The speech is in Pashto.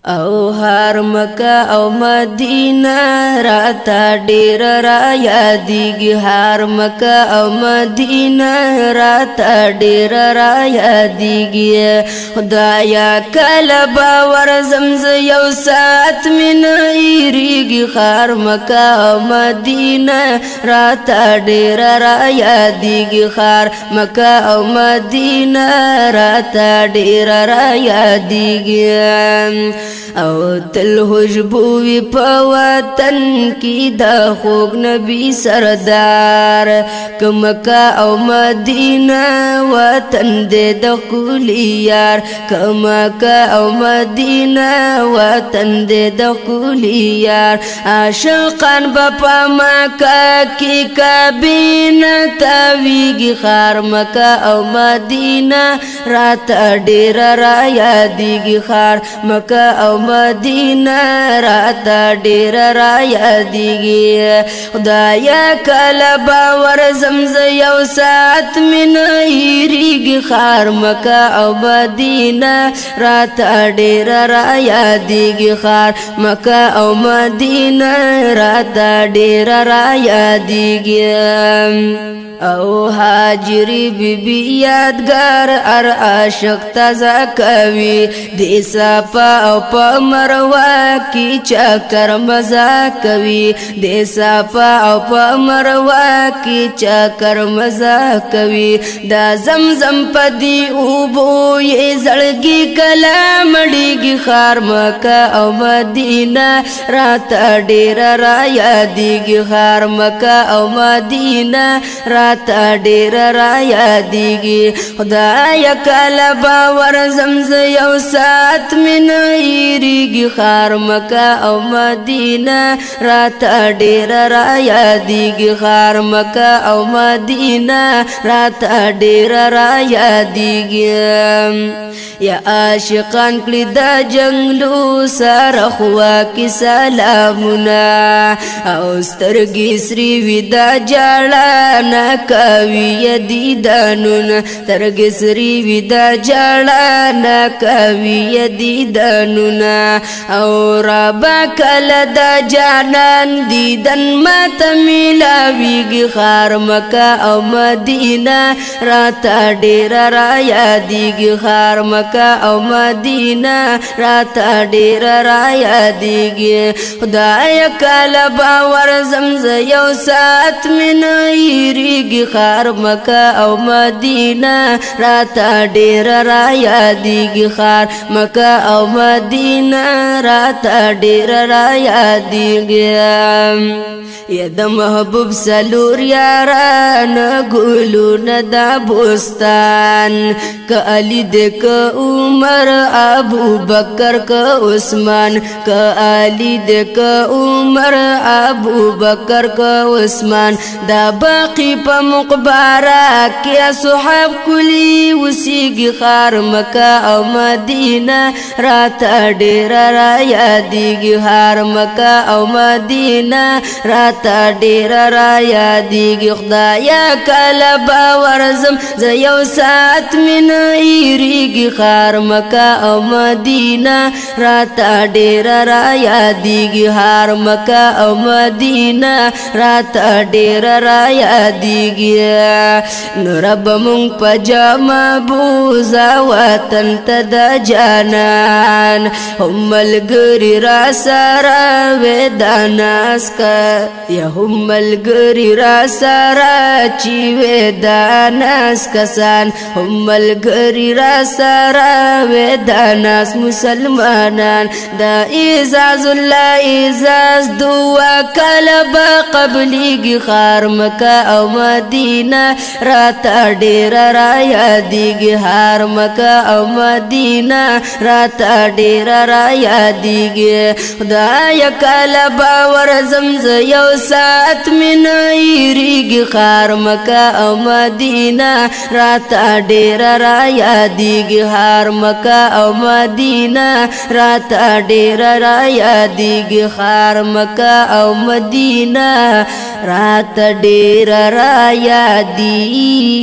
او هر مکه او مدینه راتا ډیر را یادیږي هر مکه او مدینه راتا ډیر را یادیږي خدایا کله باور زمز یو ساعت من ایریږي هر مکه او مدینه راتا ډیر را یادیږي هر مکه او مدینه راتا ډیر را یادیږي او تل خوشبووي په وطن کې د خوږ نبی سردار که مکه او مدینه وطن دې د ښکلي یار که مکه او مدینه وطن دې د ښکلي یار عاشقان به په مکه کې کعبې نه تاویږي ښار مکه او مدینه راته ډېره را یادیږي ښار مکه او مدینه راته ډیر را یادیږي خدایا کله باور زمز یو ساعت من ایریږي ښار مکه او مدینه راته ډیر را یادیږي ښار مکه او مدینه راته ډیر را یادیږي او حاجری بی بی یادگار ار عاشق تازه کوي د صفا او په مروه کې چکر مزه کوي د صفا او په مروه کې چکر مزه کوي دا زمزم پدی او بو یې زړګي کلام ډیږي ښار مکه او مدینه راته ډیر را یادیږي ښار مکه او مدینه راته ډیر را یادیږي خدایا کله باور زمز یو ساعت من ایریږي ښار مکه او مدینه راته ډیر را یادیږي ښار مکه او مدینه راته ډیر را یادیږي یا عاشقان کړي د جنگلو سره خوا کې سلامونه او سترګې سری وي د جاړه نه کوي دیدنونه سترګې سری وي د جاړه نه کوي دیدنونه او ربا کله د جانان دیدن ماته میلاویږي ښار مکه او مدینه راته ډیر را یادیږي ښار مکه او مدینه راته ډیر را یادیږي خدایا کله باور زمز یو ساعت من ایریږي ښار مکه او مدینه راته ډیر را یادیږي ښار مکه او مدینه راته ډیر را یادیږي یا د محبوب سلور یاران ګلونه د بوستان که علی د که عمر ابو بکر که عثمان که علی د که عمر ابو بکر که عثمان دا باقی په مقبره کې صحاب کلی وسیږي ښار مکه او مدینه راته ډیر را یادیږي ښار مکه او مدینه راته ډیر را یادیږي خدایا کله باور زم زه یو ساعت من ایریږي ښار مکه او مدینه راته ډیر را یادیږي ښار مکه او مدینه راته ډیر را یادیږي نو رب مونږ په جامه بوزا وطن ته د جانان هم ملګري را سره وې د ناس که یا هم ملګري را سره چې وې د ناس کسان هم ملګري را سره وې د ناس مسلمانان دا اعزاز الله اعزاز دعا کله به قبلیږي ښار مکه او مدینه راته ډیر را یادیږي ښار مکه او مدینه راته ډیر را یادیږي خدایا کله باور زمز یو ساعت من ایریږي ښار مکه او مدینه راته ډیر را یادیږي ښار مکه او مدینه راته ډیر را یادیږي ښار مکه او مدینه راته ډیر را یادیږي